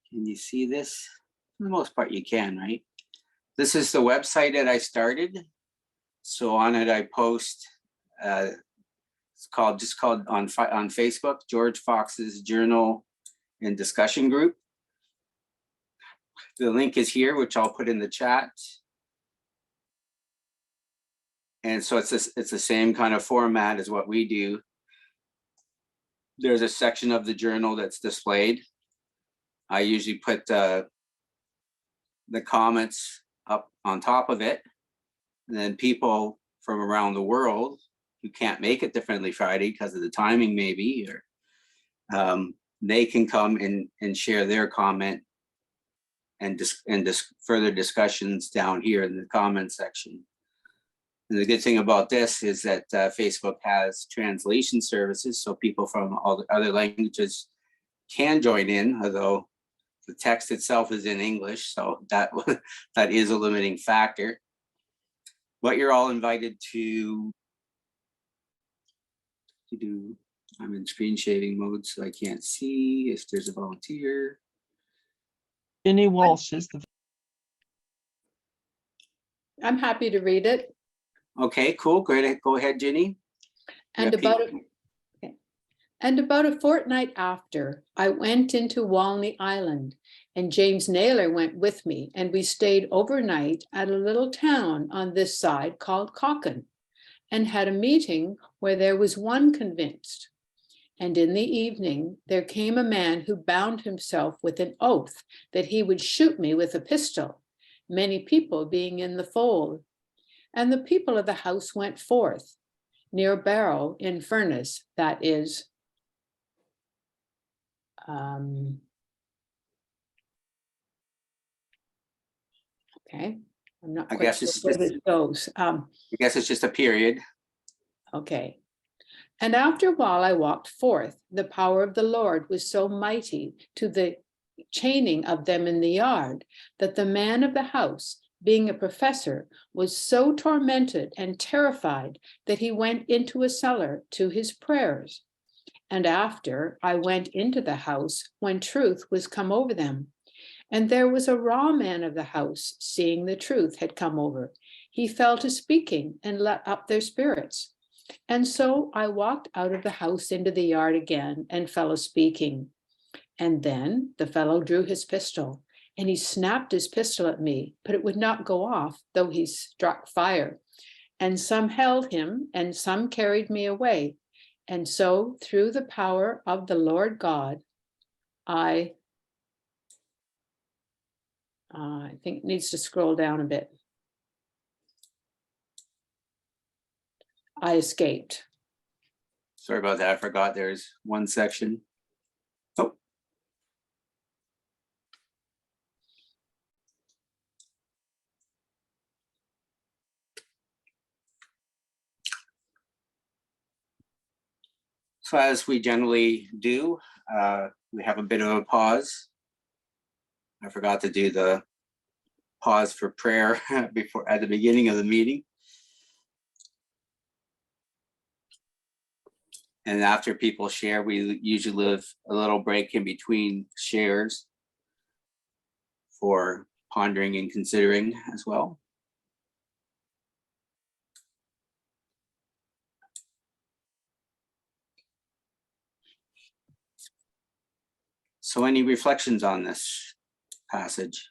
Can you see this? For the most part, you can, right? This is the website that I started. So on it, I post. It's called on Facebook, George Fox's Journal and Discussion Group. The link is here, which I'll put in the chat. And so it's the same kind of format as what we do. There's a section of the journal that's displayed. I usually put the comments up on top of it. And then people from around the world who can't make it to Friendly Friday because of the timing maybe, or they can come and share their comment and further discussions down here in the comment section. And the good thing about this is that Facebook has translation services, so people from all the other languages can join in, although the text itself is in English, so that is a limiting factor. But you're all invited to do, I'm in screen sharing mode, so I can't see if there's a volunteer. Jenny Walsh is the. I'm happy to read it. Okay, cool. Great. Go ahead, Ginny. And about a fortnight after, I went into Walney Island, and James Naylor went with me, and we stayed overnight at a little town on this side called Cocken, and had a meeting where there was one convinced. And in the evening, there came a man who bound himself with an oath that he would shoot me with a pistol, many people being in the fold. And the people of the house went forth, near Barrow in Furness, that is, okay, I'm not quite sure where this goes. I guess it's just a period. Okay. And after a while I walked forth. The power of the Lord was so mighty to the chaining of them in the yard, that the man of the house, being a professor, was so tormented and terrified that he went into a cellar to his prayers. And after I went into the house, when truth was come over them, and there was a raw man of the house, seeing the truth had come over, he fell to speaking and let up their spirits. And so I walked out of the house into the yard again and fell a speaking. And then the fellow drew his pistol, and he snapped his pistol at me, but it would not go off, though he struck fire. And some held him, and some carried me away. And so through the power of the Lord God, I think it needs to scroll down a bit. I escaped. Sorry about that. I forgot there's one section. Oh. So as we generally do, we have a bit of a pause. I forgot to do the pause for prayer before at the beginning of the meeting. And after people share, we usually leave a little break in between shares for pondering and considering as well. So any reflections on this passage?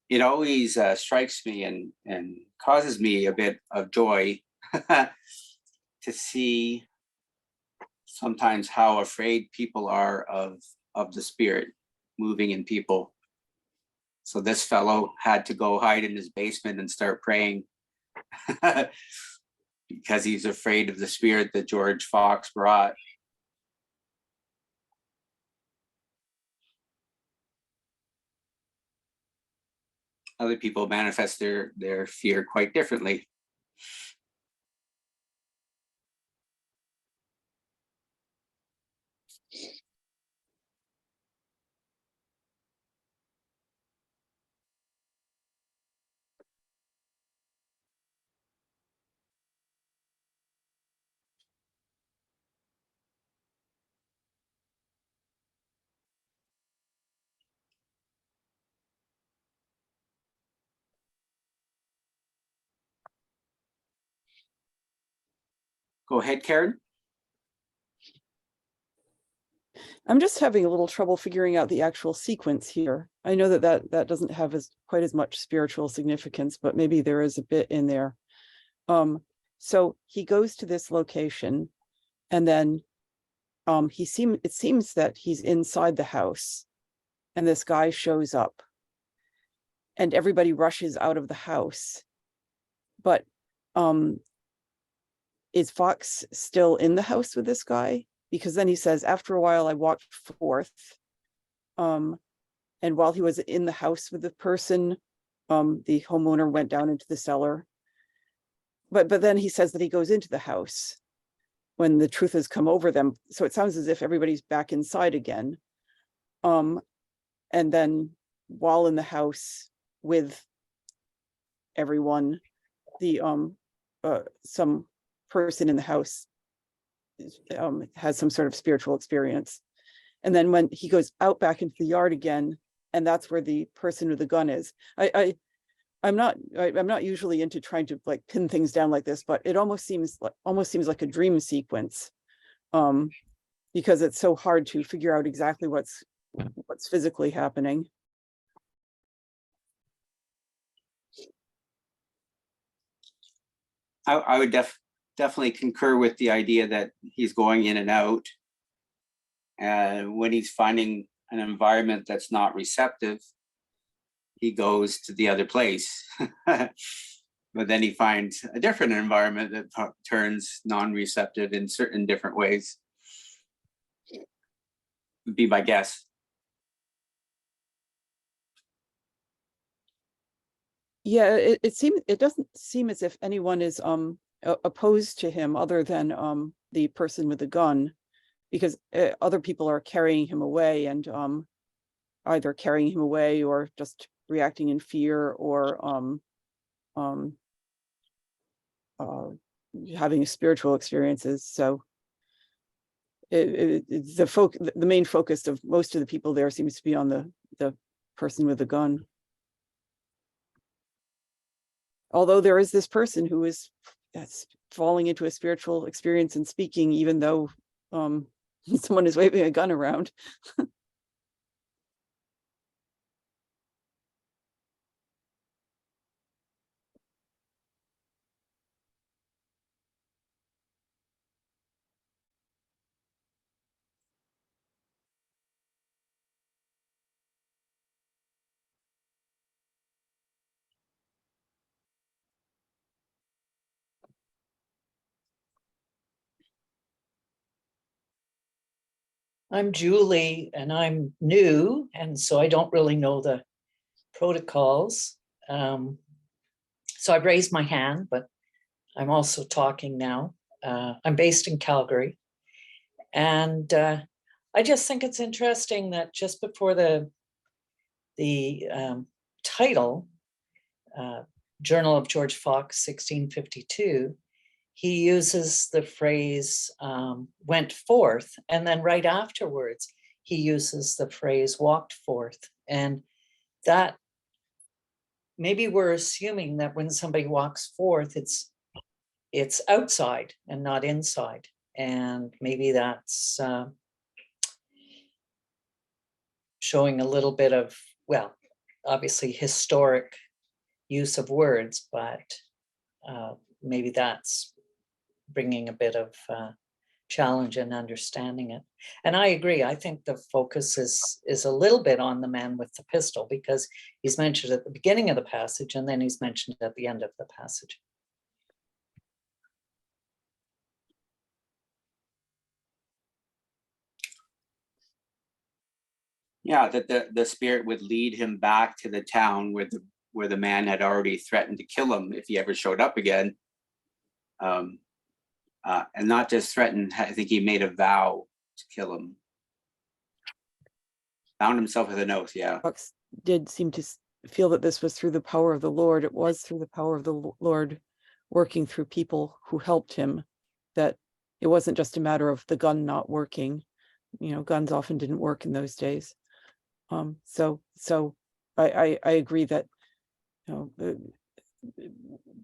It always strikes me and causes me a bit of joy to see sometimes how afraid people are of the Spirit moving in people. So this fellow had to go hide in his basement and start praying because he's afraid of the Spirit that George Fox brought. Other people manifest their fear quite differently. Go ahead, Karen. I'm just having a little trouble figuring out the actual sequence here. I know that doesn't have quite as much spiritual significance, but maybe there is a bit in there. So he goes to this location, and then it seems that he's inside the house, and this guy shows up, and everybody rushes out of the house. But is Fox still in the house with this guy? Because then he says, after a while, I walked forth. And while he was in the house with the person, the homeowner went down into the cellar. But then he says that he goes into the house when the truth has come over them. So it sounds as if everybody's back inside again. And then while in the house with everyone, some person in the house has some sort of spiritual experience. And then when he goes out back into the yard again, and that's where the person with the gun is. I'm not usually into trying to like pin things down like this, but it almost seems like a dream sequence, because it's so hard to figure out exactly what's physically happening. I would definitely concur with the idea that he's going in and out. And when he's finding an environment that's not receptive, he goes to the other place. But then he finds a different environment that turns non-receptive in certain different ways. Would be my guess. Yeah, it doesn't seem as if anyone is opposed to him other than the person with the gun, because other people are carrying him away, and either carrying him away or just reacting in fear, or having spiritual experiences. So the main focus of most of the people there seems to be on the person with the gun. Although there is this person who is falling into a spiritual experience and speaking, even though someone is waving a gun around. I'm Julie, and I'm new, and so I don't really know the protocols. So I've raised my hand, but I'm also talking now. I'm based in Calgary, and I just think it's interesting that just before the title, Journal of George Fox, 1652, he uses the phrase went forth, and then right afterwards he uses the phrase walked forth. And that, maybe we're assuming that when somebody walks forth, it's outside and not inside. And maybe that's showing a little bit of, well, obviously historic use of words, but maybe that's bringing a bit of challenge in understanding it. And I agree, I think the focus is a little bit on the man with the pistol, because he's mentioned at the beginning of the passage and then he's mentioned at the end of the passage. Yeah, that the spirit would lead him back to the town where the man had already threatened to kill him if he ever showed up again. And not just threatened, I think he made a vow to kill him. Bound himself with an oath, yeah. Fox did seem to feel that this was through the power of the Lord. It was through the power of the Lord working through people who helped him, that it wasn't just a matter of the gun not working. You know, guns often didn't work in those days. So I agree that, you know,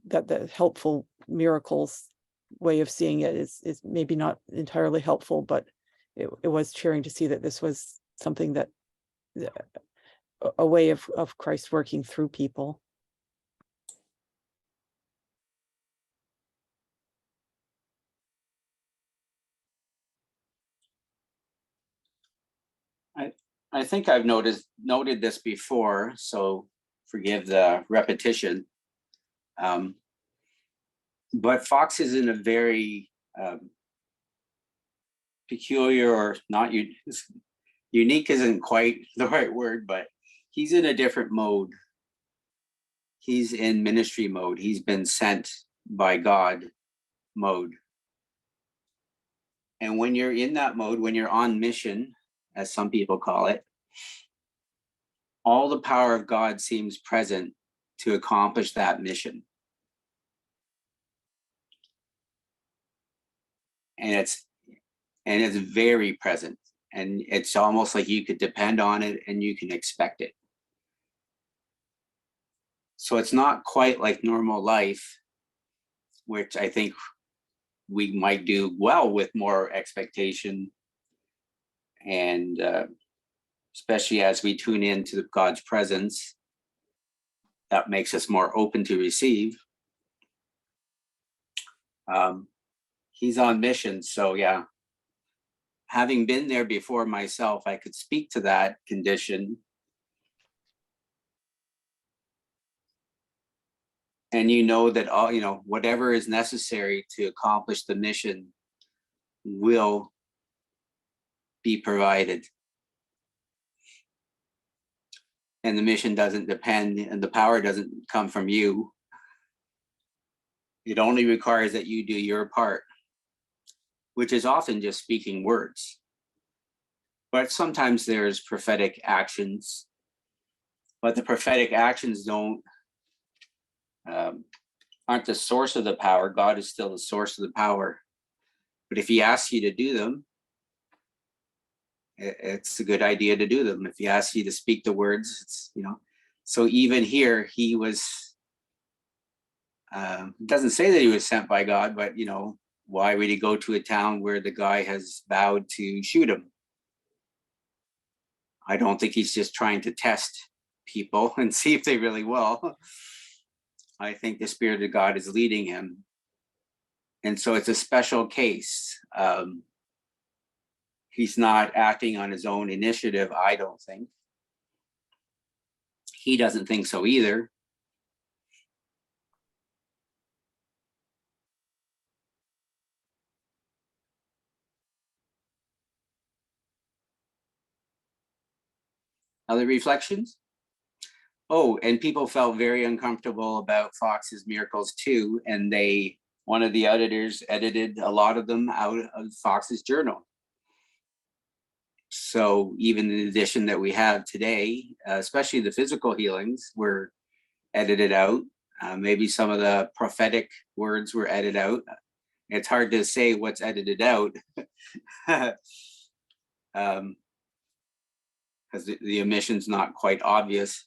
that the helpful miracles way of seeing it is maybe not entirely helpful, but it was cheering to see that this was something that a way of Christ working through people. I think I've noted this before, so forgive the repetition. But Fox is in a very peculiar, or not unique isn't quite the right word, but he's in a different mode. He's in ministry mode. He's been sent by God mode. And when you're in that mode, when you're on mission, as some people call it, all the power of God seems present to accomplish that mission. And it's very present, and it's almost like you could depend on it and you can expect it. So it's not quite like normal life, which I think we might do well with more expectation, and especially as we tune into God's presence, that makes us more open to receive. He's on mission, so yeah. Having been there before myself, I could speak to that condition. And you know that all, whatever is necessary to accomplish the mission will be provided. And the mission doesn't depend, and the power doesn't come from you. It only requires that you do your part, which is often just speaking words. But sometimes there's prophetic actions, but the prophetic actions aren't the source of the power. God is still the source of the power. But if he asks you to do them, it's a good idea to do them. If he asks you to speak the words, it's, so even here, he was, it doesn't say that he was sent by God, but, why would he go to a town where the guy has vowed to shoot him? I don't think he's just trying to test people and see if they really will. I think the Spirit of God is leading him. And so it's a special case. He's not acting on his own initiative, I don't think. He doesn't think so either. Other reflections? Oh, and people felt very uncomfortable about Fox's miracles too. And one of the editors edited a lot of them out of Fox's journal. So even the edition that we have today, especially the physical healings, were edited out. Maybe some of the prophetic words were edited out. It's hard to say what's edited out. Because the omission's not quite obvious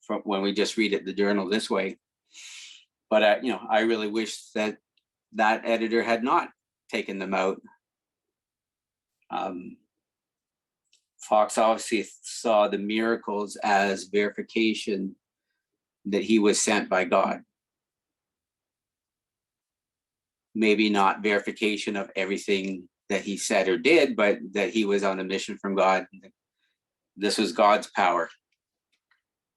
from when we just read it, the journal this way. But I really wish that editor had not taken them out. Fox obviously saw the miracles as verification that he was sent by God. Maybe not verification of everything that he said or did, but that he was on a mission from God. This was God's power.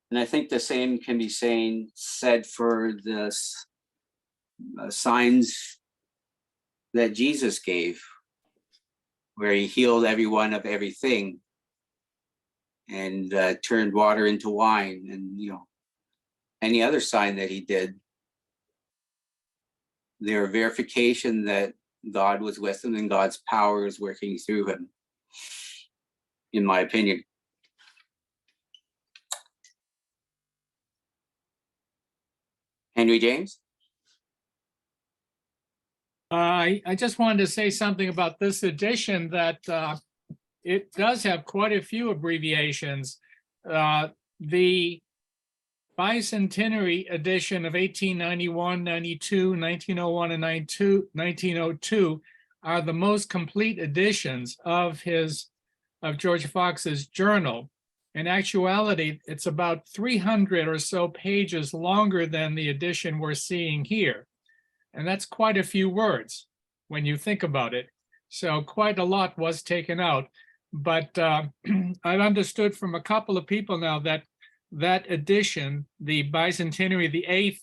And I think the same can be said for the signs that Jesus gave, where he healed everyone of everything and turned water into wine, and any other sign that he did. They're verification that God was with him and God's power is working through him, in my opinion. Henry James? I just wanted to say something about this edition, that it does have quite a few abbreviations. The bicentenary edition of 1891, 92, 1901, and 1902 are the most complete editions of George Fox's journal. In actuality, it's about 300 or so pages longer than the edition we're seeing here. And that's quite a few words when you think about it. So quite a lot was taken out. But I've understood from a couple of people now that that edition, the bicentenary, the 8th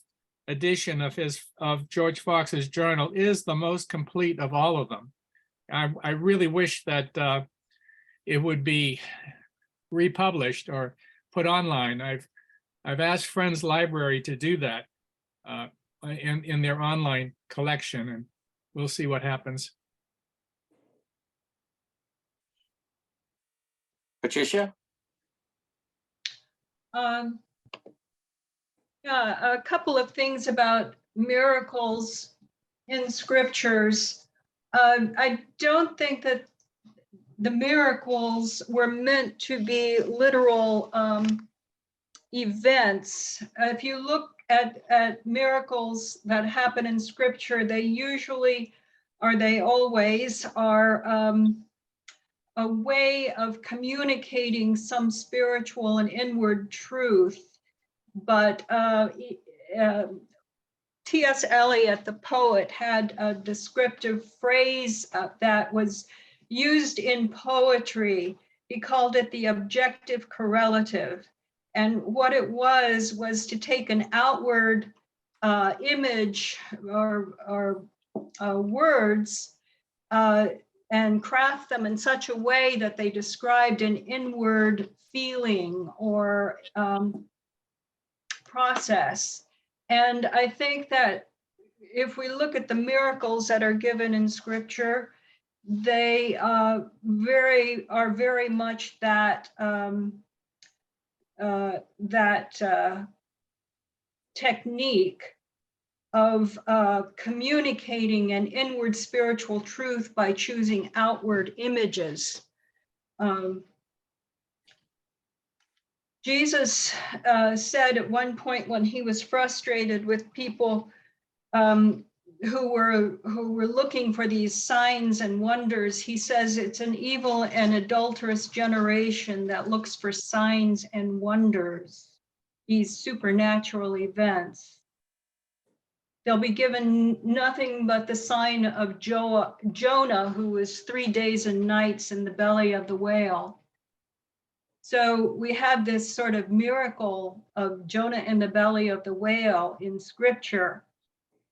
edition of George Fox's journal, is the most complete of all of them. I really wish that it would be republished or put online. I've asked Friends Library to do that in their online collection, and we'll see what happens. Patricia? Yeah, a couple of things about miracles in scriptures. I don't think that the miracles were meant to be literal events. If you look at miracles that happen in scripture, they usually, or they always are a way of communicating some spiritual and inward truth. But T.S. Eliot, the poet, had a descriptive phrase that was used in poetry. He called it the objective correlative. And what it was to take an outward image or words and craft them in such a way that they described an inward feeling or process. And I think that if we look at the miracles that are given in scripture, they are very much that technique of communicating an inward spiritual truth by choosing outward images. Jesus said at one point when he was frustrated with people who were looking for these signs and wonders, he says it's an evil and adulterous generation that looks for signs and wonders, these supernatural events. They'll be given nothing but the sign of Jonah, who was 3 days and nights in the belly of the whale. So we have this sort of miracle of Jonah in the belly of the whale in scripture,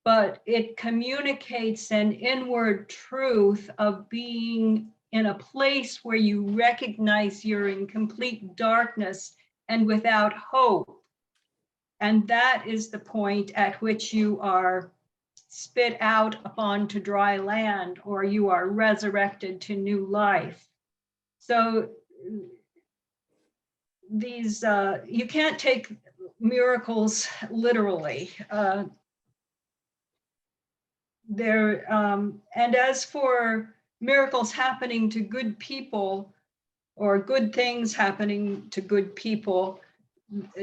but it communicates an inward truth of being in a place where you recognize you're in complete darkness and without hope. And that is the point at which you are spit out upon to dry land, or you are resurrected to new life. So these, you can't take miracles literally. And as for miracles happening to good people, or good things happening to good people,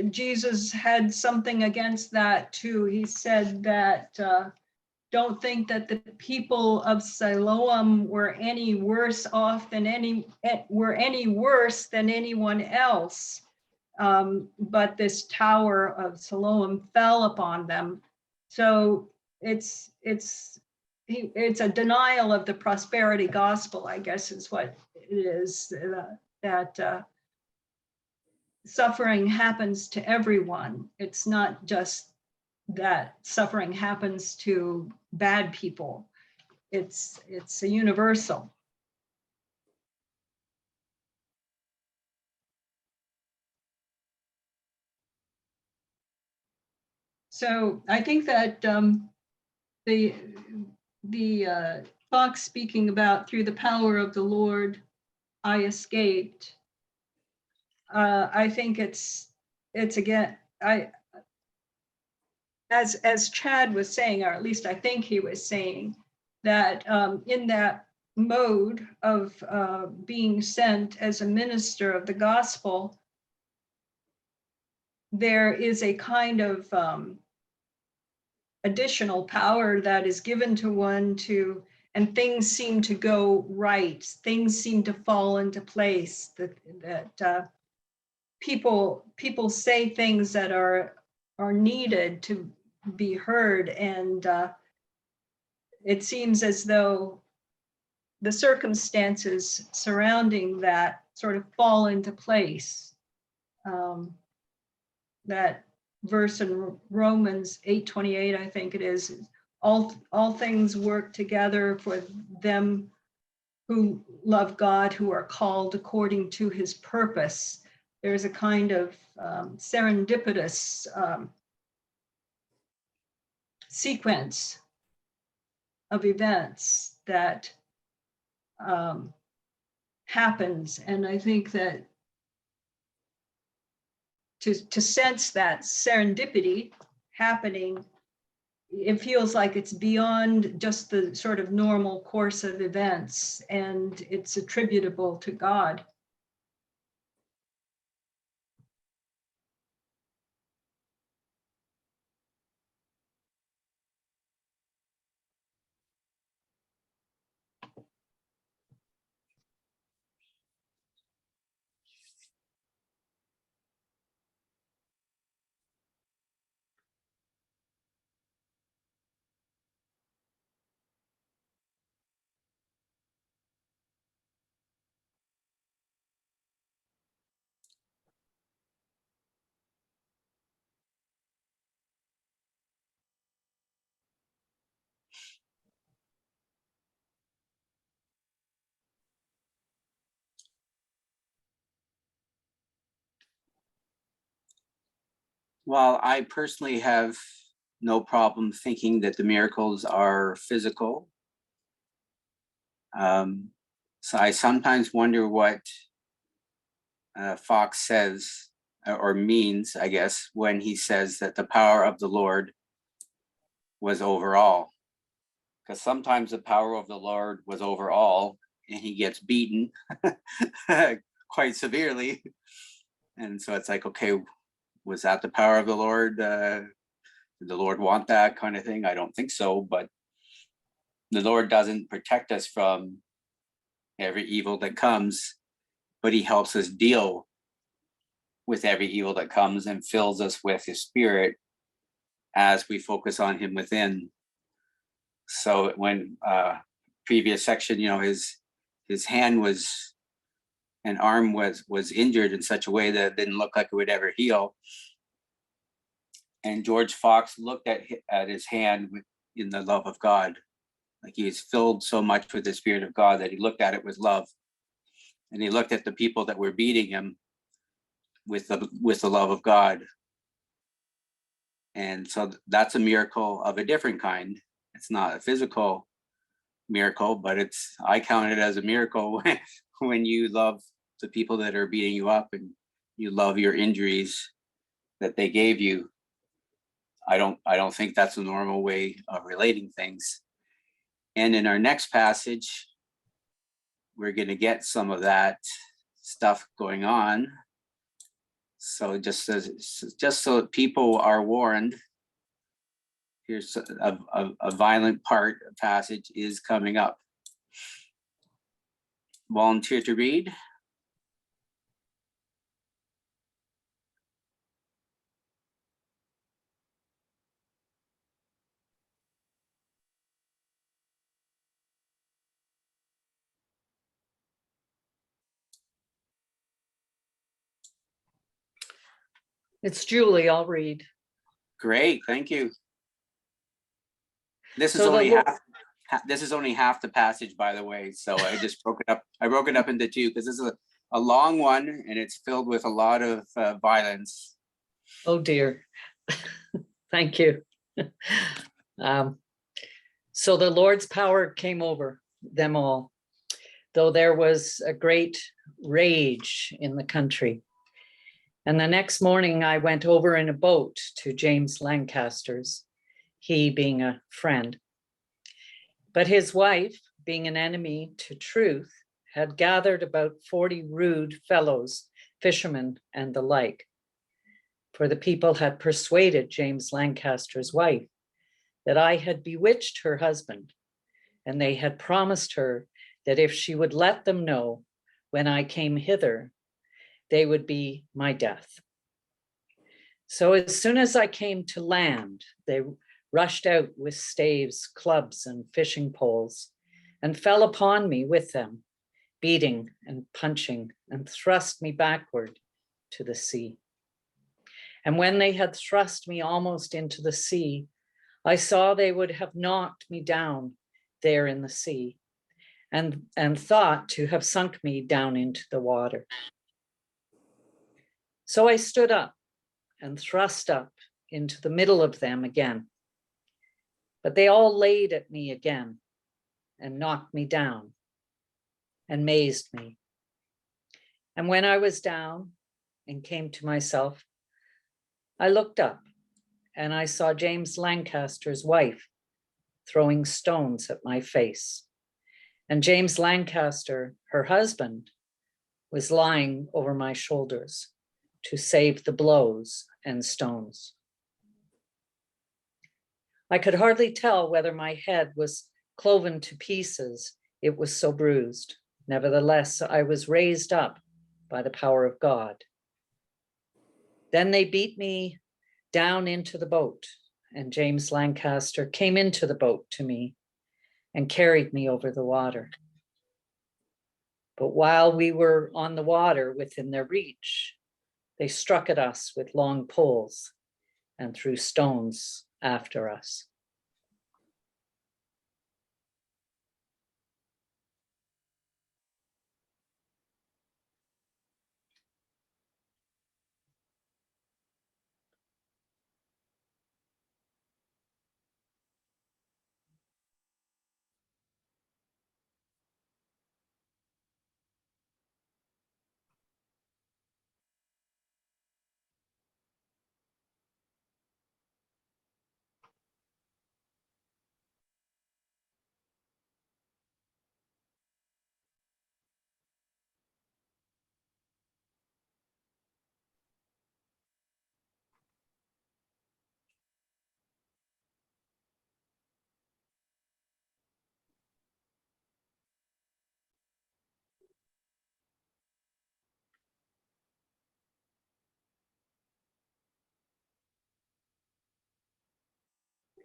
Jesus had something against that too. He said that don't think that the people of Siloam were any worse off than any worse than anyone else. But this tower of Siloam fell upon them. So it's a denial of the prosperity gospel, I guess is what it is, that suffering happens to everyone. It's not just that suffering happens to bad people. It's a universal. So I think that the Fox speaking about through the power of the Lord, I escaped. I think it's again, as Chad was saying, or at least I think he was saying, that in that mode of being sent as a minister of the gospel, there is a kind of additional power that is given to one to, and things seem to go right. Things seem to fall into place. That people say things that are needed to be heard, and it seems as though the circumstances surrounding that sort of fall into place. That verse in Romans 8:28, I think it is, all things work together for them who love God, who are called according to his purpose. There's a kind of serendipitous sequence of events that happens. And I think that to sense that serendipity happening, it feels like it's beyond just the sort of normal course of events, and it's attributable to God. Well, I personally have no problem thinking that the miracles are physical. So I sometimes wonder what Fox says or means, I guess, when he says that the power of the Lord was over all. Because sometimes the power of the Lord was over all and he gets beaten quite severely. And so it's like, okay, was that the power of the Lord? Did the Lord want that kind of thing? I don't think so, but the Lord doesn't protect us from every evil that comes, but he helps us deal with every evil that comes and fills us with his spirit as we focus on him within. So when previous section, his hand was, an arm was injured in such a way that it didn't look like it would ever heal. And George Fox looked at his hand in the love of God. Like he was filled so much with the Spirit of God that he looked at it with love. And he looked at the people that were beating him with the love of God. And so that's a miracle of a different kind. It's not a physical miracle, but I count it as a miracle when you love the people that are beating you up and you love your injuries that they gave you. I don't think that's a normal way of relating things. And in our next passage, we're going to get some of that stuff going on. So just so that people are warned, here's a violent passage is coming up. Volunteer to read? It's Julie, I'll read. Great, thank you. This is So only half the passage, by the way. So I just broke it up. I broke it up into two because this is a long one and it's filled with a lot of violence. Oh dear. Thank you. So the Lord's power came over them all, though there was a great rage in the country. And the next morning I went over in a boat to James Lancaster's, he being a friend. But his wife, being an enemy to truth, had gathered about 40 rude fellows, fishermen and the like. For the people had persuaded James Lancaster's wife that I had bewitched her husband, and they had promised her that if she would let them know when I came hither, they would be my death. So as soon as I came to land, they rushed out with staves, clubs, and fishing poles, and fell upon me with them, beating and punching, and thrust me backward to the sea. And when they had thrust me almost into the sea, I saw they would have knocked me down there in the sea, and thought to have sunk me down into the water. So I stood up and thrust up into the middle of them again. But they all laid at me again and knocked me down and mazed me. And when I was down and came to myself, I looked up and I saw James Lancaster's wife throwing stones at my face. And James Lancaster, her husband, was lying over my shoulders to save the blows and stones. I could hardly tell whether my head was cloven to pieces, it was so bruised. Nevertheless, I was raised up by the power of God. Then they beat me down into the boat, and James Lancaster came into the boat to me and carried me over the water. But while we were on the water within their reach, they struck at us with long poles and threw stones after us.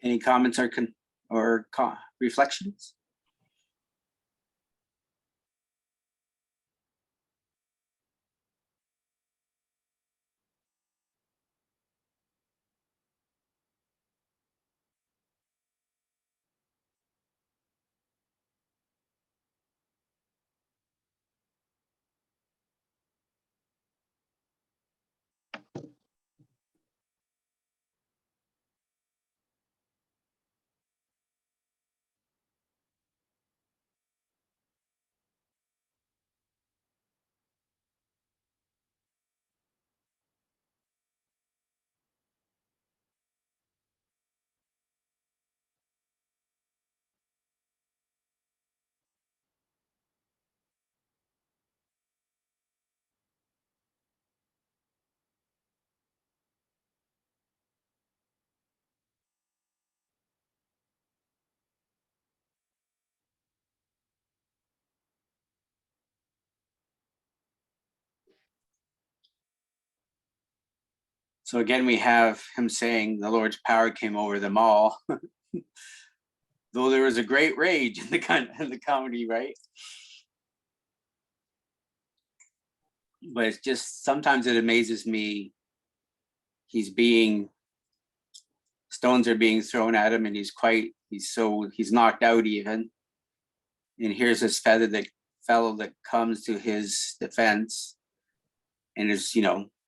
Any comments or reflections? So again, we have him saying the Lord's power came over them all. Though there was a great rage in the comedy, right? But it's just, sometimes it amazes me. Stones are being thrown at him and he's knocked out even. And here's this fellow that comes to his defense and is,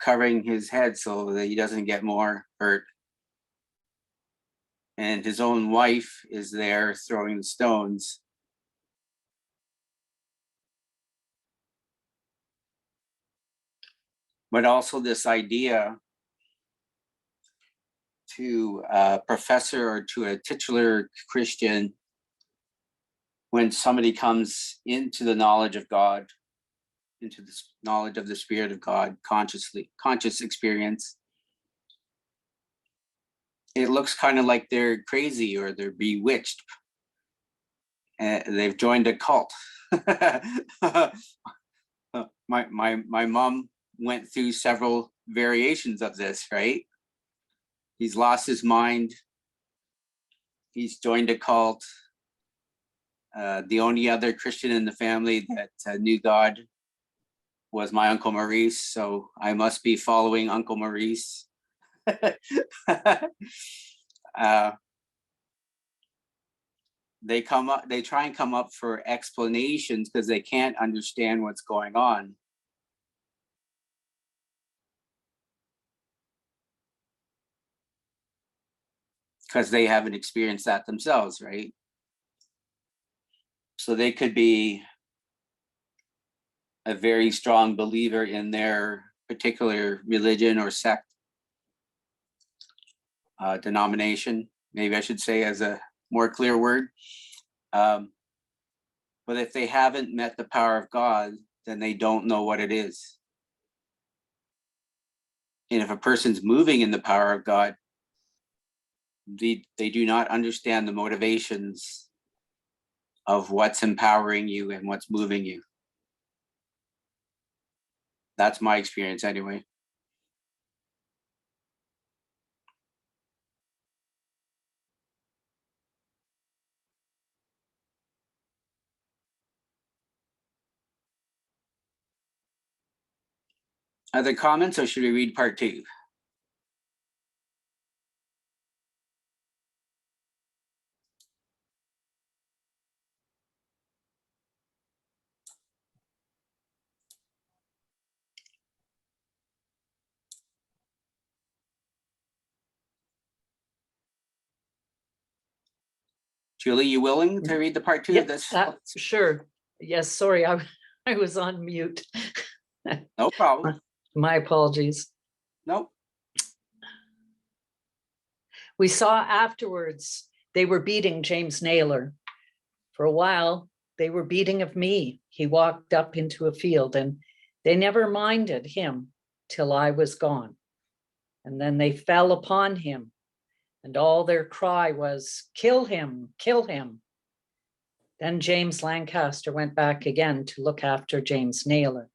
covering his head so that he doesn't get more hurt. And his own wife is there throwing the stones. But also this idea to a professor or to a titular Christian, when somebody comes into the knowledge of God, into the knowledge of the Spirit of God, conscious experience, it looks kind of like they're crazy or they're bewitched. They've joined a cult. My mom went through several variations of this, right? He's lost his mind. He's joined a cult. The only other Christian in the family that knew God was my Uncle Maurice, so I must be following Uncle Maurice. They try and come up for explanations because they can't understand what's going on. Because they haven't experienced that themselves, right? So they could be a very strong believer in their particular religion or sect, denomination, maybe I should say as a more clear word. But if they haven't met the power of God, then they don't know what it is. And if a person's moving in the power of God, they do not understand the motivations of what's empowering you and what's moving you. That's my experience anyway. Other comments, or should we read part 2? Julie, you willing to read the part 2 of Yep, this? sure. Yes, sorry, I was on mute. No problem. My apologies. Nope. We saw afterwards they were beating James Naylor. For a while, they were beating of me. He walked up into a field and they never minded him till I was gone. And then they fell upon him and all their cry was, kill him, kill him. Then James Lancaster went back again to look after James Naylor.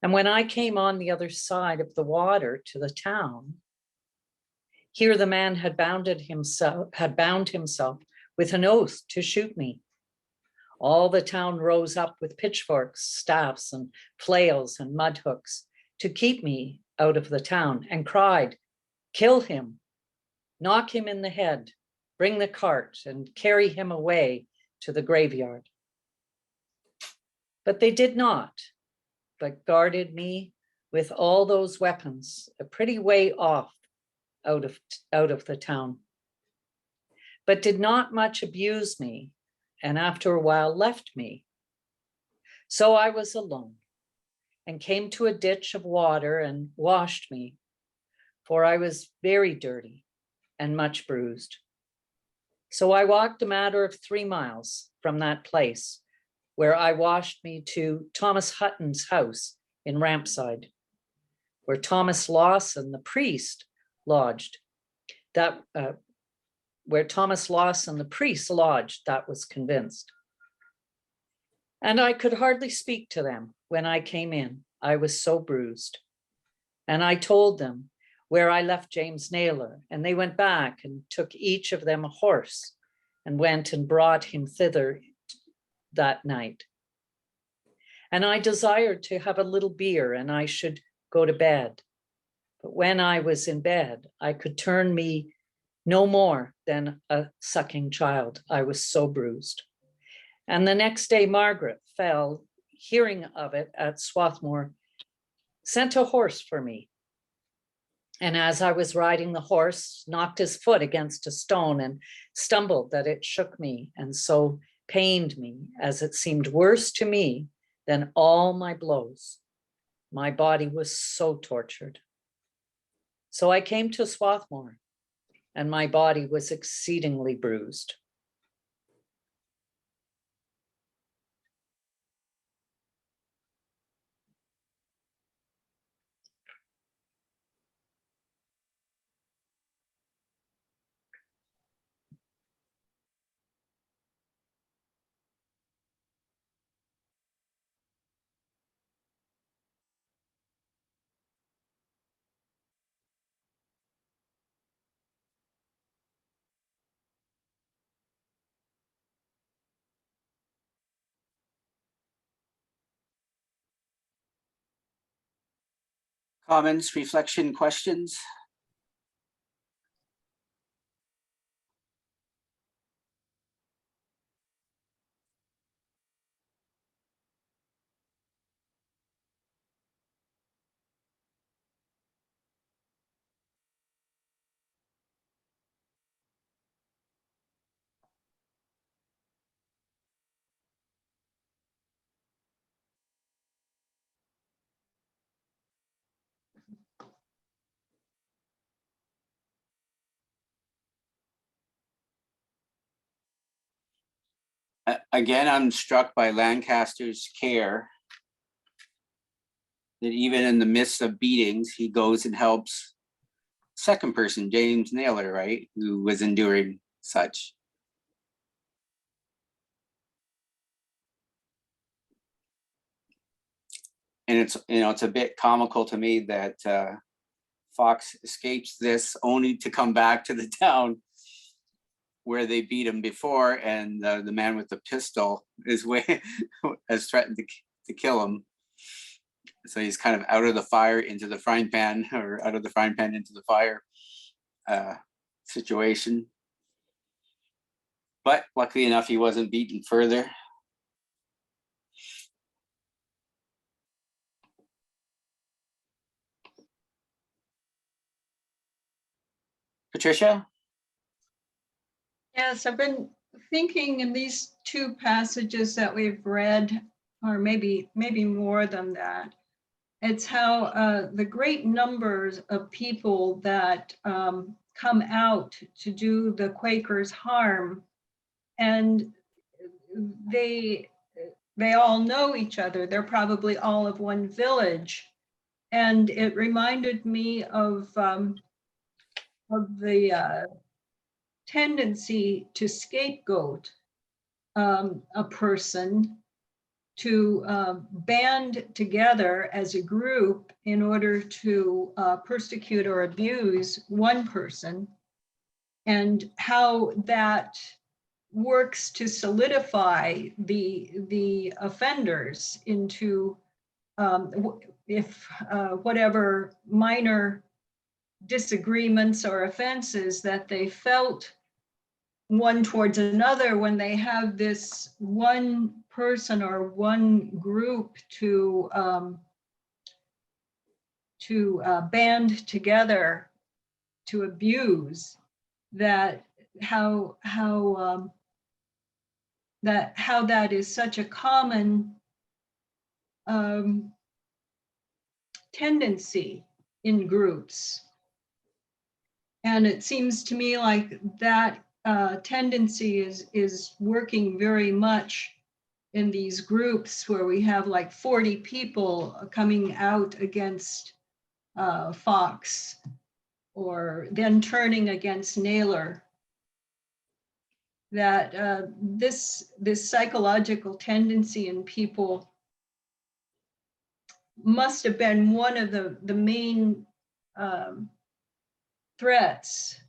And when I came on the other side of the water to the town, here the man had bound himself with an oath to shoot me. All the town rose up with pitchforks, staffs, and flails and mud hooks to keep me out of the town and cried, kill him, knock him in the head, bring the cart and carry him away to the graveyard. But they did not, but guarded me with all those weapons a pretty way off out of the town, but did not much abuse me, and after a while left me. So I was alone and came to a ditch of water and washed me, for I was very dirty and much bruised. So I walked a matter of 3 miles from that place where I washed me to Thomas Hutton's house in Rampside, where Thomas Lawson, the priest, lodged. Where Thomas Lawson, the priest, lodged, that was convinced. And I could hardly speak to them when I came in. I was so bruised. And I told them where I left James Naylor, and they went back and took each of them a horse and went and brought him thither that night. And I desired to have a little beer and I should go to bed. But when I was in bed, I could turn me no more than a sucking child. I was so bruised. And the next day, Margaret Fell, hearing of it at Swarthmoor, sent a horse for me. And as I was riding the horse, knocked his foot against a stone and stumbled that it shook me and so pained me, as it seemed worse to me than all my blows. My body was so tortured. So I came to Swarthmoor, and my body was exceedingly bruised. Comments, reflection, questions? Again, I'm struck by Lancaster's care that even in the midst of beatings, he goes and helps second person, James Naylor, right, who was enduring such. And it's, you know, it's a bit comical to me that Fox escapes this only to come back to the town where they beat him before, and the man with the pistol is has threatened to kill him. So he's kind of out of the fire into the frying pan, or out of the frying pan into the fire situation. But luckily enough, he wasn't beaten further. Patricia? Yes, I've been thinking in these two passages that we've read, or maybe more than that, it's how the great numbers of people that come out to do the Quakers harm, and they all know each other. They're probably all of one village. And it reminded me of the tendency to scapegoat a person, to band together as a group in order to persecute or abuse one person, and how that works to solidify the offenders into whatever minor disagreements or offenses that they felt one towards another, when they have this one person or one group to band together to abuse, that how that is such a common tendency in groups. And it seems to me like that tendency is working very much in these groups where we have like 40 people coming out against Fox, or then turning against Naylor. That this psychological tendency in people must have been one of the main threats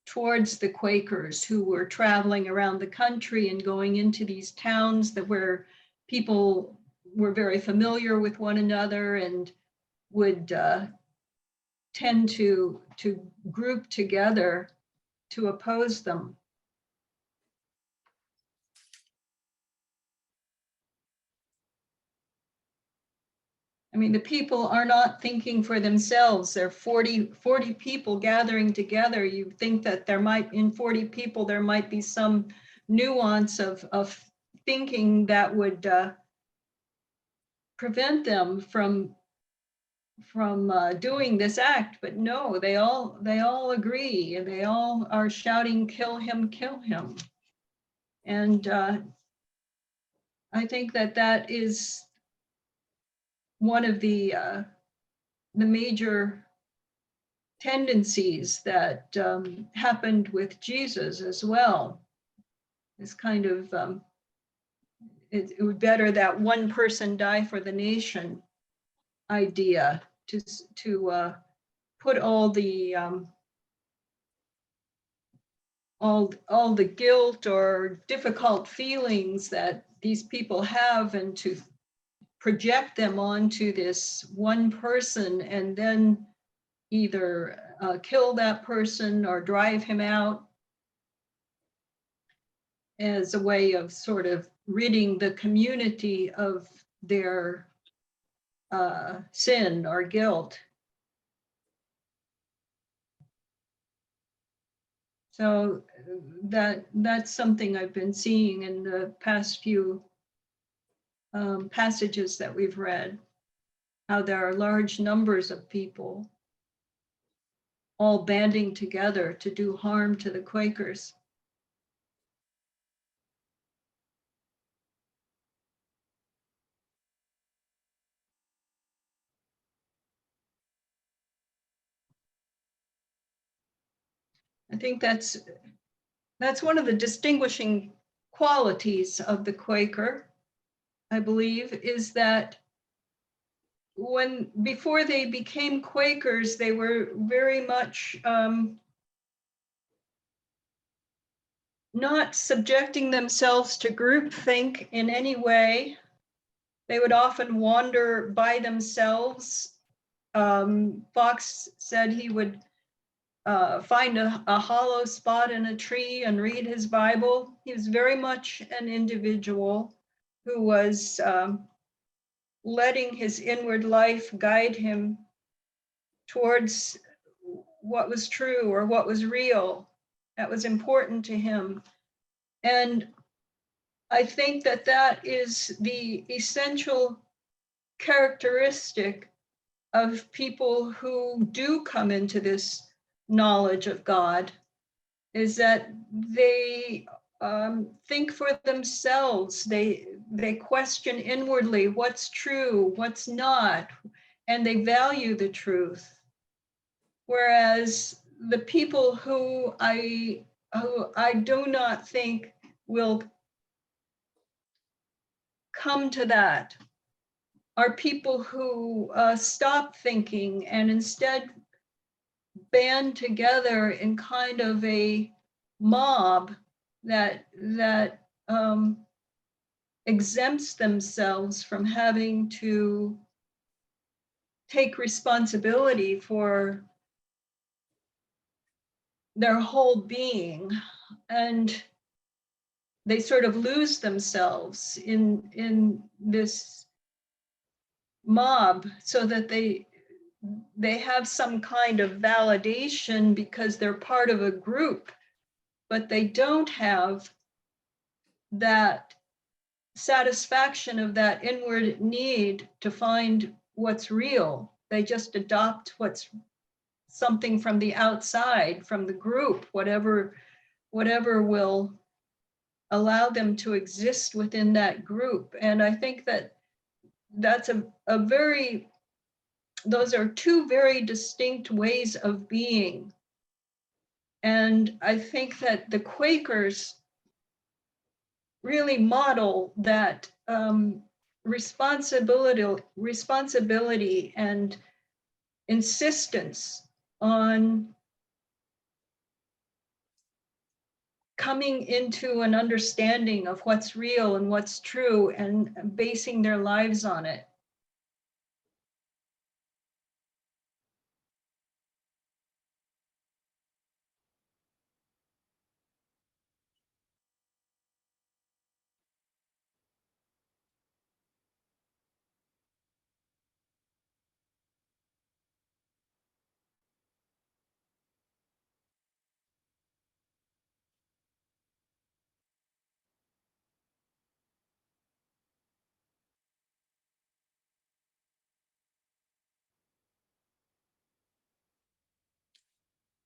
towards the Quakers, who were traveling around the country and going into these towns where people were very familiar with one another and would tend to group together to oppose them. I mean, the people are not thinking for themselves. There are 40 people gathering together. You think that in 40 people, there might be some nuance of thinking that would prevent them from doing this act. But no, they all agree, and they all are shouting, "Kill him, kill him." And I think that is one of the major tendencies that happened with Jesus as well. This kind of, it would better that one person die for the nation idea, to put all the guilt or difficult feelings that these people have, and to project them onto this one person and then either kill that person or drive him out as a way of sort of ridding the community of their sin or guilt. So that's something I've been seeing in the past few passages that we've read, how there are large numbers of people all banding together to do harm to the Quakers. I think that's one of the distinguishing qualities of the Quaker, I believe, is that before they became Quakers, they were very much not subjecting themselves to groupthink in any way. They would often wander by themselves. Fox said he would find a hollow spot in a tree and read his Bible. He was very much an individual who was letting his inward life guide him towards what was true or what was real, that was important to him. And I think that is the essential characteristic of people who do come into this knowledge of God, is that they think for themselves. They question inwardly what's true, what's not, and they value the truth. Whereas the people who I do not think will come to that are people who stop thinking and instead band together in kind of a mob that exempts themselves from having to take responsibility for their whole being, and they sort of lose themselves in this mob, so that they have some kind of validation because they're part of a group, but they don't have that satisfaction of that inward need to find what's real. They just adopt what's something from the outside, from the group, whatever will allow them to exist within that group. And I think that's those are two very distinct ways of being. And I think that the Quakers really model that responsibility and insistence on coming into an understanding of what's real and what's true and basing their lives on it.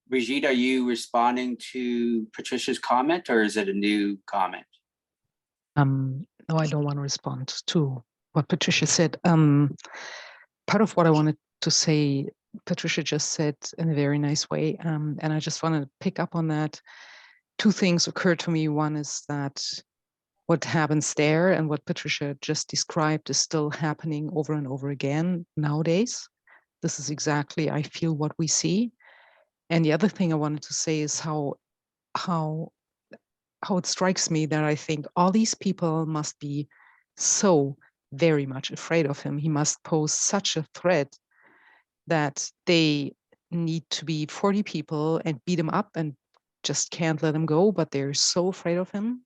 Brigitte, are you responding to Patricia's comment, or is it a new comment? No, I don't want to respond to what Patricia said. Part of what I wanted to say, Patricia just said in a very nice way, and I just want to pick up on that. Two things occurred to me. One is that what happens there and what Patricia just described is still happening over and over again nowadays. This is exactly, I feel, what we see. And the other thing I wanted to say is how it strikes me that I think all these people must be so very much afraid of him. He must pose such a threat that they need to be 40 people and beat him up and just can't let him go, but they're so afraid of him.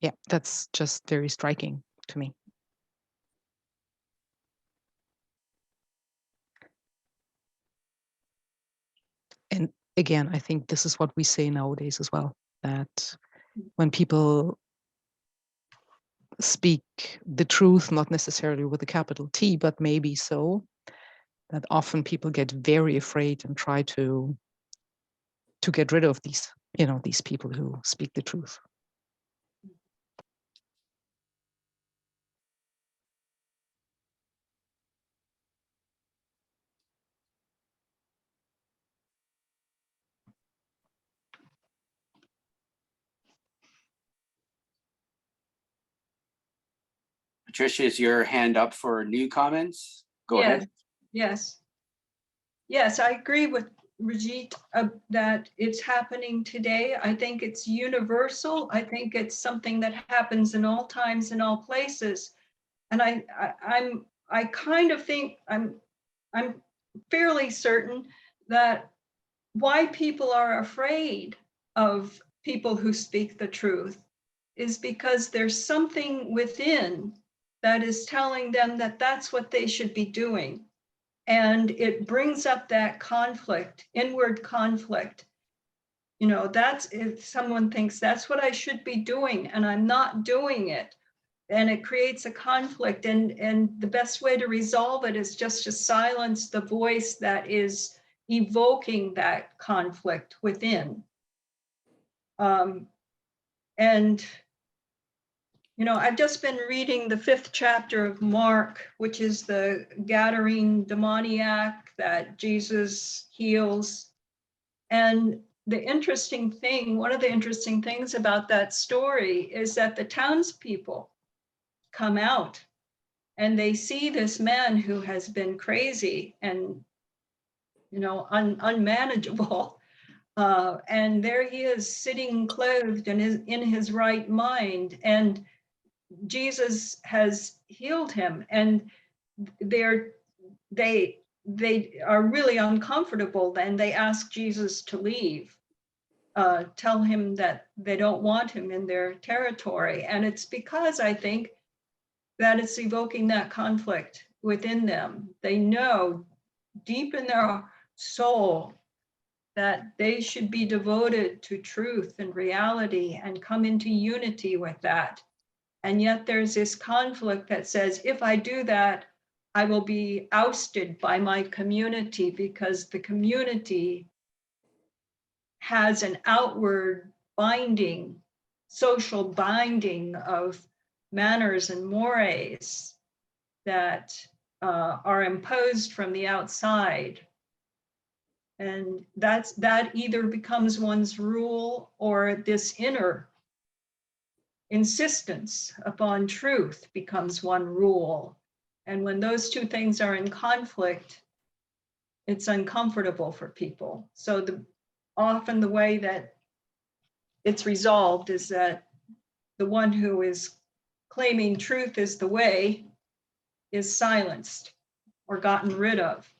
Yeah, that's just very striking to me. And again, I think this is what we say nowadays as well, that when people speak the truth, not necessarily with a capital T, but maybe so, that often people get very afraid and try to get rid of these, these people who speak the truth. Patricia, is your hand up for new comments? Go Yes, ahead. Yes. Yes, I agree with Brigitte that it's happening today. I think it's universal. I think it's something that happens in all times, in all places. And I kind of think I'm fairly certain that why people are afraid of people who speak the truth is because there's something within that is telling them that that's what they should be doing. And it brings up that conflict, inward conflict. That's if someone thinks that's what I should be doing and I'm not doing it. And it creates a conflict. And the best way to resolve it is just to silence the voice that is evoking that conflict within. I've just been reading the 5th chapter of Mark, which is the Gadarene demoniac that Jesus heals. And one of the interesting things about that story is that the townspeople come out and they see this man who has been crazy and, unmanageable. And there he is sitting clothed and in his right mind. And Jesus has healed him, and they are really uncomfortable. Then they ask Jesus to leave, tell him that they don't want him in their territory. And it's because I think that it's evoking that conflict within them. They know deep in their soul that they should be devoted to truth and reality and come into unity with that. And yet there's this conflict that says, if I do that, I will be ousted by my community because the community has an outward binding, social binding of manners and mores that are imposed from the outside. And that either becomes one's rule, or this inner insistence upon truth becomes one rule. And when those two things are in conflict, it's uncomfortable for people. So often the way that it's resolved is that the one who is claiming truth is the way is silenced or gotten rid of.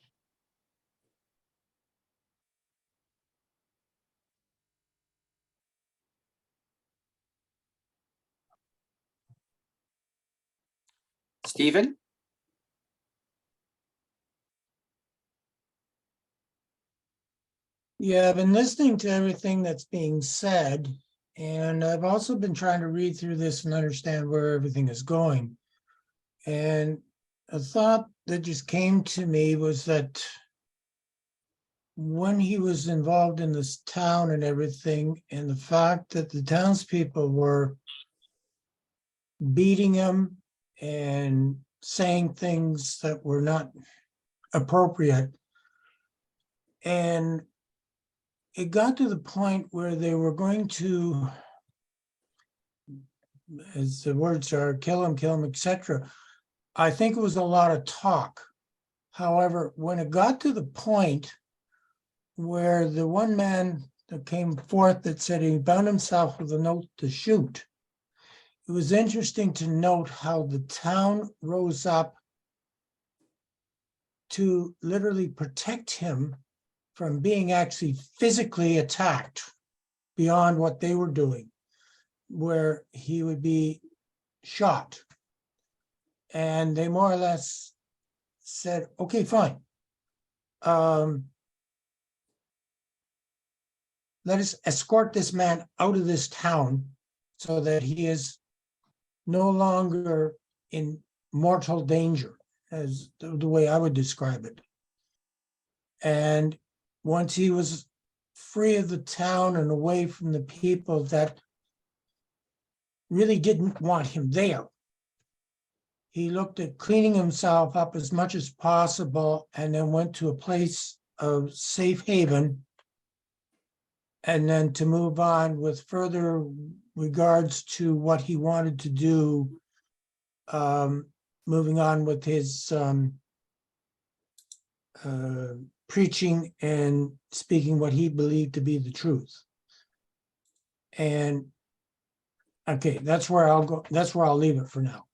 Stephen? Yeah, I've been listening to everything that's being said, and I've also been trying to read through this and understand where everything is going. And a thought that just came to me was that when he was involved in this town and everything, and the fact that the townspeople were beating him and saying things that were not appropriate. And it got to the point where they were going to, as the words are, kill him, etc. I think it was a lot of talk. However, when it got to the point where the one man that came forth that said he bound himself with a note to shoot, it was interesting to note how the town rose up to literally protect him from being actually physically attacked beyond what they were doing, where he would be shot. And they more or less said, okay, fine. Let us escort this man out of this town so that he is no longer in mortal danger, as the way I would describe it. And once he was free of the town and away from the people that really didn't want him there, he looked at cleaning himself up as much as possible and then went to a place of safe haven, and then to move on with further regards to what he wanted to do, moving on with his preaching and speaking what he believed to be the truth. And okay, that's where I'll go. That's where I'll leave it for now.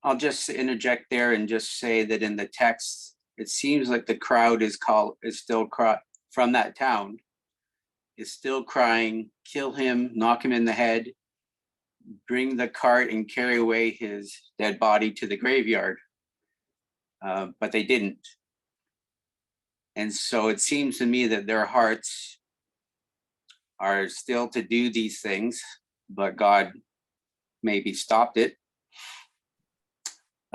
I'll just interject there and just say that in the text, it seems like the crowd is still from that town, is still crying, kill him, knock him in the head, bring the cart and carry away his dead body to the graveyard. But they didn't. And so it seems to me that their hearts are still to do these things, but God maybe stopped it.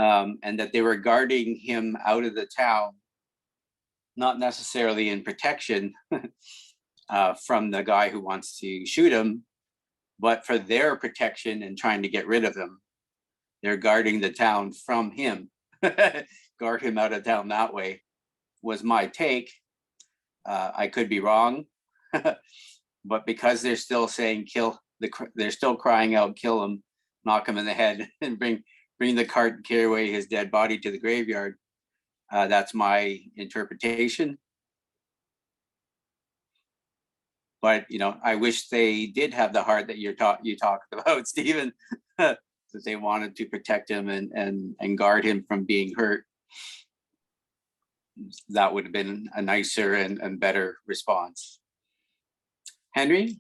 And that they were guarding him out of the town, not necessarily in protection from the guy who wants to shoot him, but for their protection and trying to get rid of him. They're guarding the town from him. Guard him out of town that way was my take. I could be wrong, but because they're still saying they're still crying out, kill him, knock him in the head, and bring the cart and carry away his dead body to the graveyard. That's my interpretation. But I wish they did have the heart that you talked about, Stephen, that they wanted to protect him and guard him from being hurt. That would have been a nicer and better response. Henry?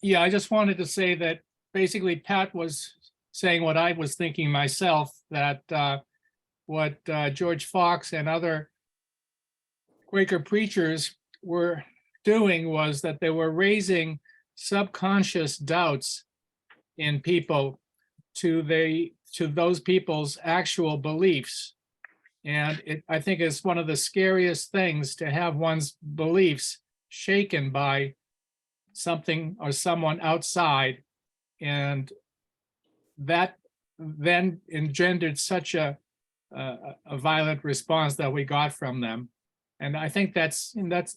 Yeah, I just wanted to say that basically Pat was saying what I was thinking myself, that what George Fox and other Quaker preachers were doing was that they were raising subconscious doubts in people to those people's actual beliefs. And I think it's one of the scariest things to have one's beliefs shaken by something or someone outside, and that then engendered such a violent response that we got from them. And I think that's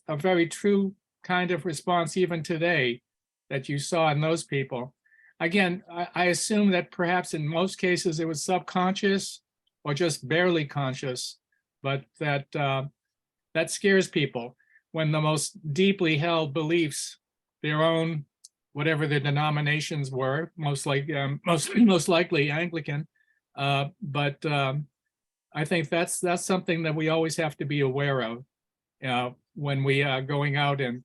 a very true kind of response even today that you saw in those people. Again, I assume that perhaps in most cases it was subconscious or just barely conscious, but that scares people when the most deeply held beliefs, their own, whatever their denominations were, most likely Anglican. But I think that's something that we always have to be aware of when we are going out and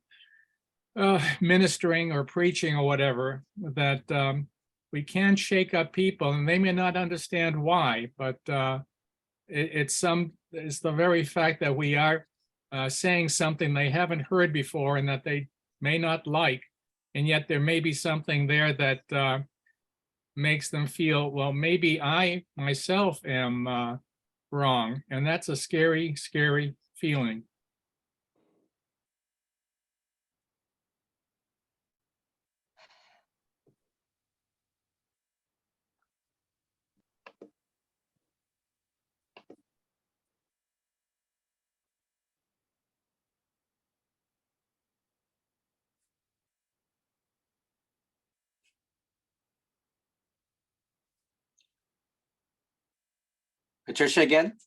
ministering or preaching or whatever, that we can shake up people and they may not understand why, but it's the very fact that we are saying something they haven't heard before and that they may not like, and yet there may be something there that makes them feel, well, maybe I myself am wrong, and that's a scary, scary feeling. Patricia again?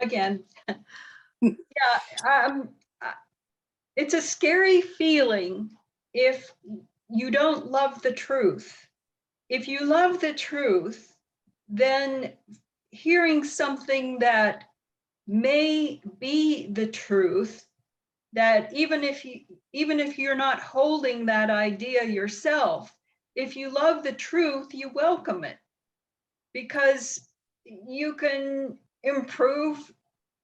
Again. Yeah, it's a scary feeling if you don't love the truth. If you love the truth, then hearing something that may be the truth, that even if you're not holding that idea yourself, if you love the truth, you welcome it, because you can improve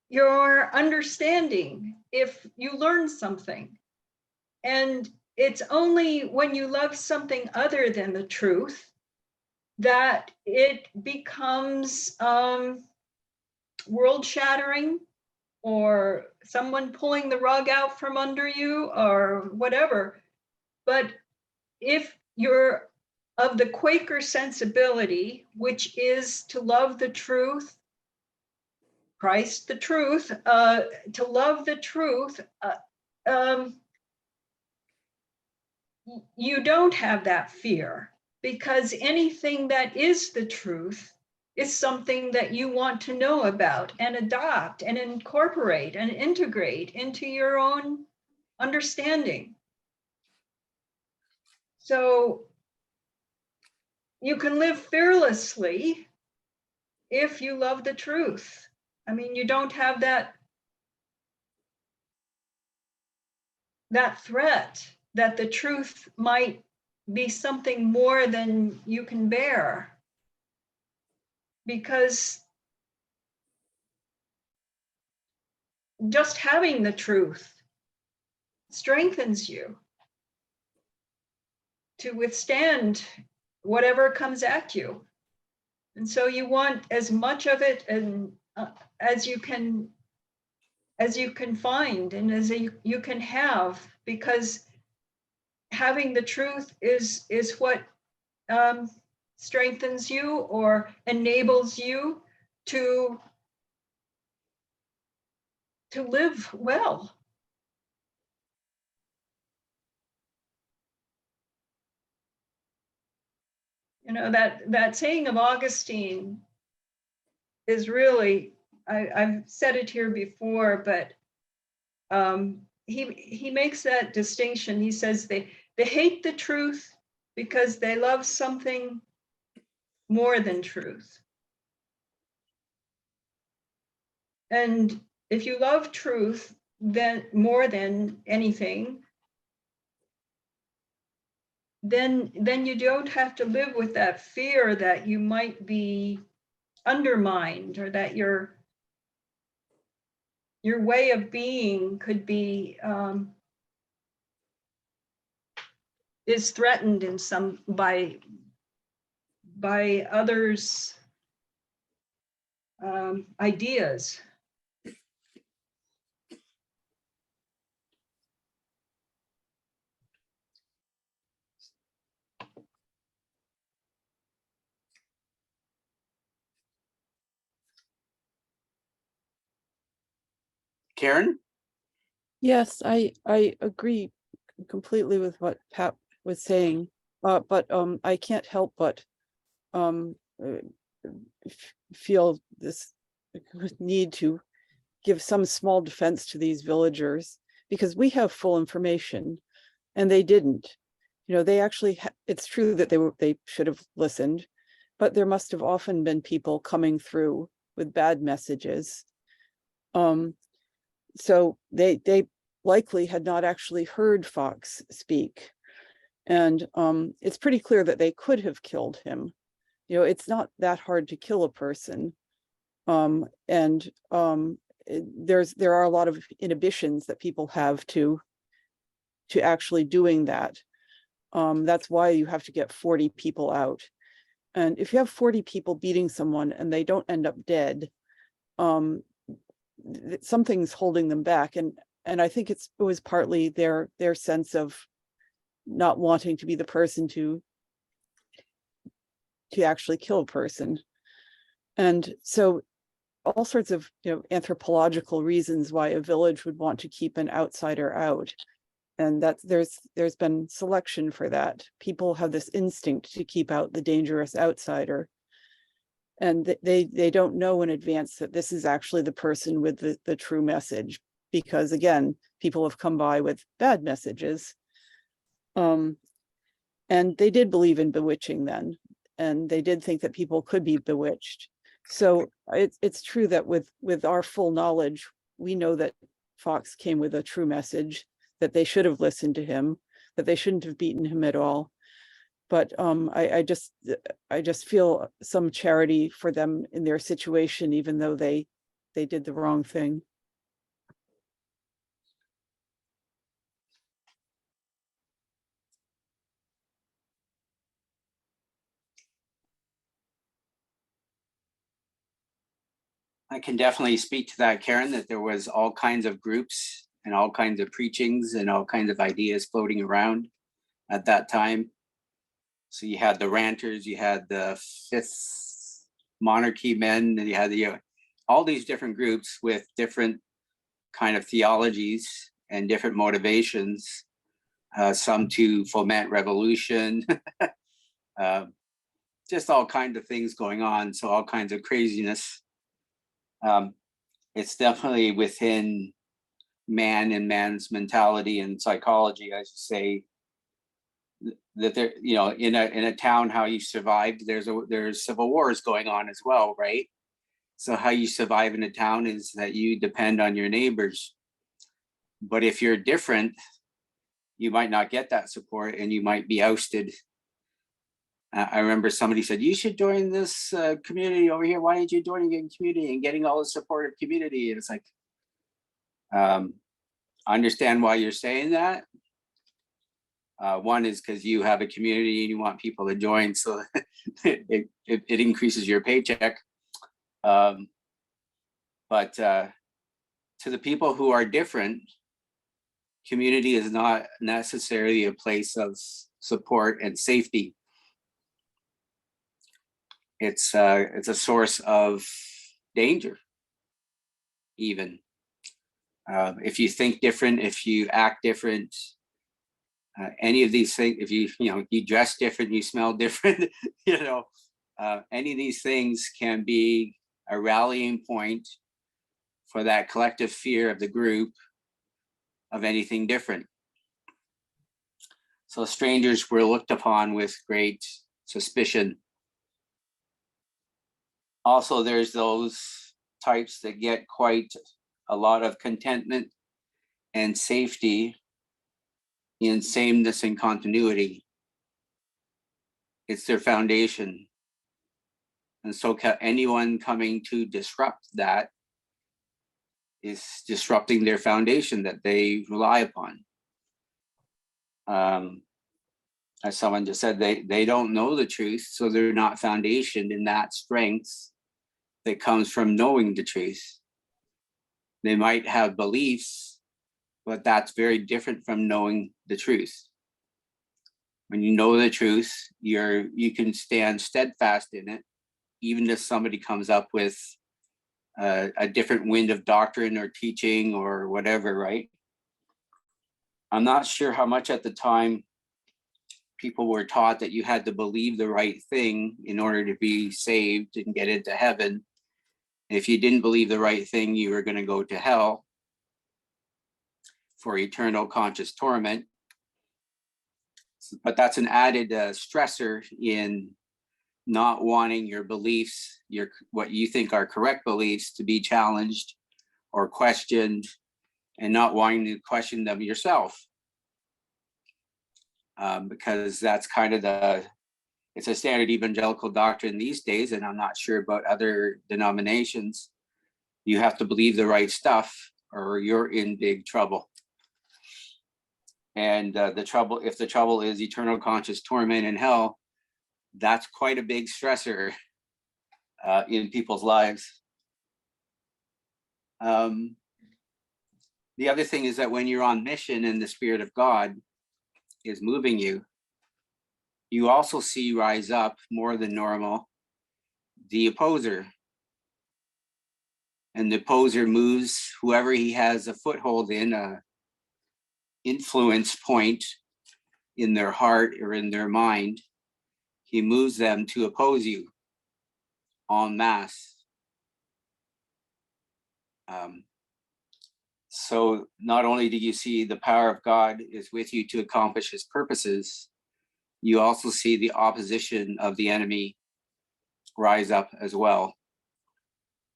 your understanding if you learn something. And it's only when you love something other than the truth that it becomes world shattering, or someone pulling the rug out from under you, or whatever. But if you're of the Quaker sensibility, which is to love the truth, Christ the truth, to love the truth, you don't have that fear, because anything that is the truth is something that you want to know about and adopt and incorporate and integrate into your own understanding. So you can live fearlessly if you love the truth. I mean, you don't have that threat that the truth might be something more than you can bear, because just having the truth strengthens you to withstand whatever comes at you. And so you want as much of it and as you can find and as you can have, because having the truth is what strengthens you or enables you to live well. You know, that saying of Augustine is really, I've said it here before, but he makes that distinction. He says they hate the truth because they love something more than truth. And if you love truth then more than anything, then you don't have to live with that fear that you might be undermined, or that your way of being could be is threatened in some by others' ideas. Karen? Yes, I agree completely with what Pat was saying, but I can't help but feel this need to give some small defense to these villagers, because we have full information and they didn't. You know, they actually, it's true that they should have listened, but there must have often been people coming through with bad messages. So they likely had not actually heard Fox speak. And it's pretty clear that they could have killed him. You know, it's not that hard to kill a person. There are a lot of inhibitions that people have to actually doing that. That's why you have to get 40 people out. And if you have 40 people beating someone and they don't end up dead, something's holding them back. And I think it was partly their sense of not wanting to be the person to actually kill a person. And so all sorts of, you know, anthropological reasons why a village would want to keep an outsider out. And that's there's been selection for that. People have this instinct to keep out the dangerous outsider. And they don't know in advance that this is actually the person with the true message, because again, people have come by with bad messages. And they did believe in bewitching then, and they did think that people could be bewitched. So it's true that with our full knowledge, we know that Fox came with a true message, that they should have listened to him, that they shouldn't have beaten him at all. But I just feel some charity for them in their situation, even though they did the wrong thing. I can definitely speak to that, Karen, that there was all kinds of groups and all kinds of preachings and all kinds of ideas floating around at that time. So you had the ranters, you had the Fifth Monarchy men, and you had all these different groups with different kind of theologies and different motivations, some to foment revolution, just all kinds of things going on. So all kinds of craziness. It's definitely within man and man's mentality and psychology, I should say, that there, in a town, how you survived, there's civil wars going on as well, right? So how you survive in a town is that you depend on your neighbors. But if you're different, you might not get that support and you might be ousted. I remember somebody said, you should join this community over here. Why aren't you joining a community and getting all the support of community? And it's like, I understand why you're saying that. One is because you have a community and you want people to join, so it increases your paycheck. But to the people who are different, community is not necessarily a place of support and safety. It's a source of danger, even. If you think different, if you act different, any of these things, if you dress different, you smell different, any of these things can be a rallying point for that collective fear of the group of anything different. So strangers were looked upon with great suspicion. Also, there's those types that get quite a lot of contentment and safety in sameness and continuity. It's their foundation. And so anyone coming to disrupt that is disrupting their foundation that they rely upon. As someone just said, they don't know the truth, so they're not foundationed in that strength that comes from knowing the truth. They might have beliefs, but that's very different from knowing the truth. When you know the truth, you can stand steadfast in it, even if somebody comes up with a different wind of doctrine or teaching or whatever, right? I'm not sure how much at the time people were taught that you had to believe the right thing in order to be saved and get into heaven. If you didn't believe the right thing, you were going to go to hell for eternal conscious torment. But that's an added stressor in not wanting your beliefs, what you think are correct beliefs, to be challenged or questioned, and not wanting to question them yourself. Because that's kind of it's a standard evangelical doctrine these days, and I'm not sure about other denominations. You have to believe the right stuff or you're in big trouble. And if the trouble is eternal conscious torment in hell, that's quite a big stressor in people's lives. The other thing is that when you're on mission and the Spirit of God is moving you, you also see rise up more than normal the opposer. And the opposer moves whoever he has a foothold in, a influence point in their heart or in their mind, he moves them to oppose you en masse. So not only do you see the power of God is with you to accomplish his purposes, you also see the opposition of the enemy rise up as well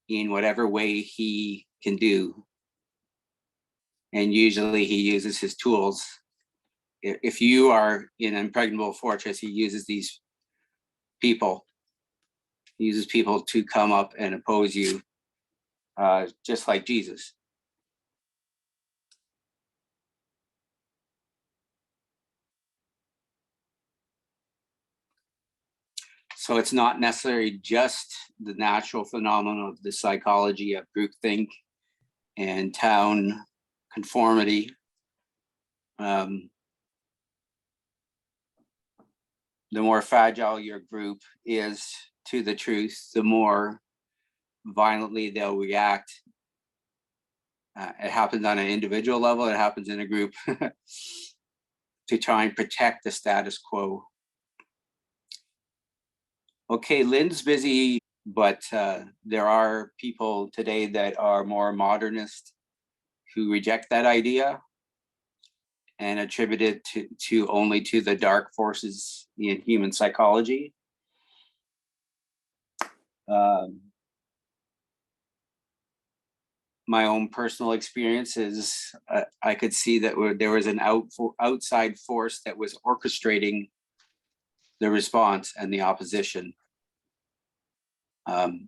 in whatever way he can do. And usually he uses his tools. If you are in an impregnable fortress, he uses these people. He uses people to come up and oppose you, just like Jesus. So it's not necessarily just the natural phenomenon of the psychology of groupthink and town conformity. The more fragile your group is to the truth, the more violently they'll react. It happens on an individual level, it happens in a group to try and protect the status quo. Okay, Lynn's busy, but there are people today that are more modernist who reject that idea and attribute it to only to the dark forces in human psychology. My own personal experience is I could see that there was an outside force that was orchestrating the response and the opposition. So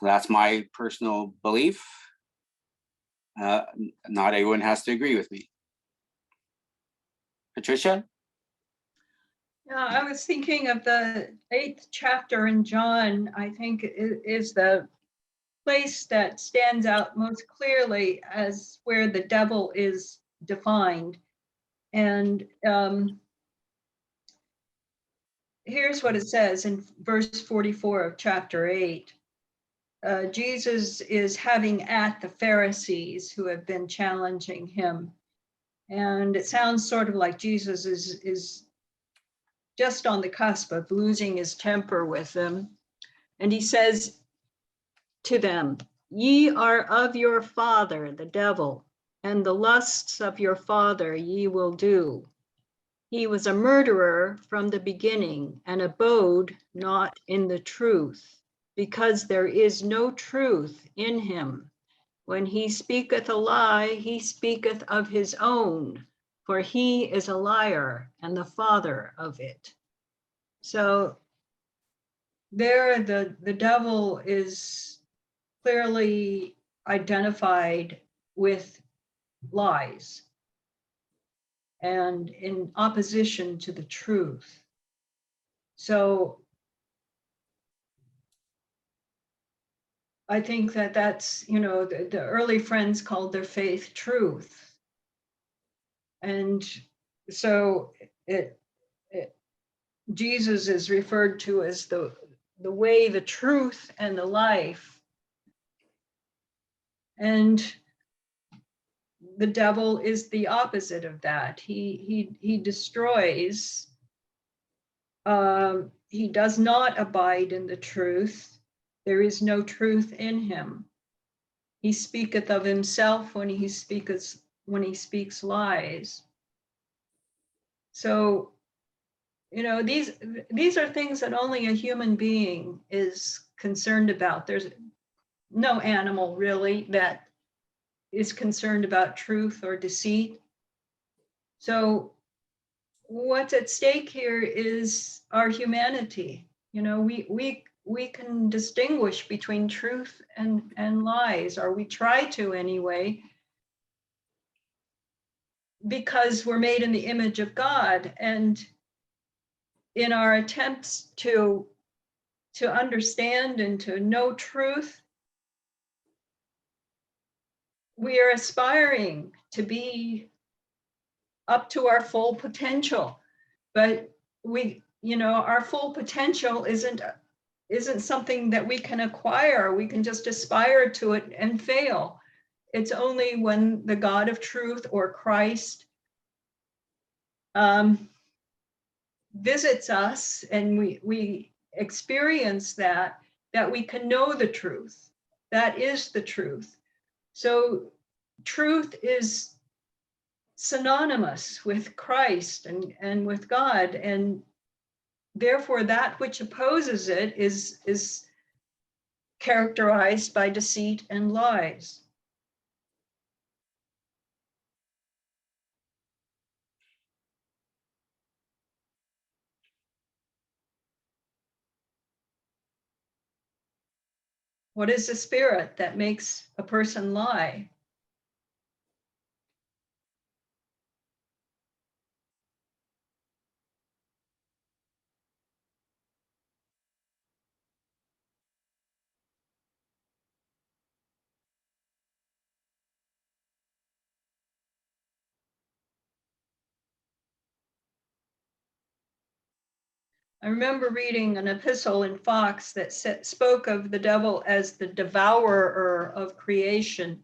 that's my personal belief. Not everyone has to agree with me. Patricia? Yeah, I was thinking of the 8th chapter in John, I think is the place that stands out most clearly as where the devil is defined. And here's what it says in verse 44 of chapter 8. Jesus is having at the Pharisees who have been challenging him. And it sounds sort of like Jesus is just on the cusp of losing his temper with them. And he says to them, "Ye are of your father, the devil, and the lusts of your father ye will do. He was a murderer from the beginning and abode not in the truth, because there is no truth in him. When he speaketh a lie, he speaketh of his own, for he is a liar and the father of it." So there the devil is clearly identified with lies and in opposition to the truth. So I think that's, the early Friends called their faith truth. And so Jesus is referred to as the way, the truth, and the life. And the devil is the opposite of that. He destroys. He does not abide in the truth. There is no truth in him. He speaketh of himself when he speaks lies. So, these are things that only a human being is concerned about. There's no animal really that is concerned about truth or deceit. So what's at stake here is our humanity. We can distinguish between truth and lies, or we try to anyway, because we're made in the image of God. And in our attempts to understand and to know truth, we are aspiring to be up to our full potential. But our full potential isn't something that we can acquire. We can just aspire to it and fail. It's only when the God of truth or Christ visits us and we experience that that we can know the truth. That is the truth. So truth is synonymous with Christ and with God, and therefore that which opposes it is characterized by deceit and lies. What is the spirit that makes a person lie? I remember reading an epistle in Fox that spoke of the devil as the devourer of creation.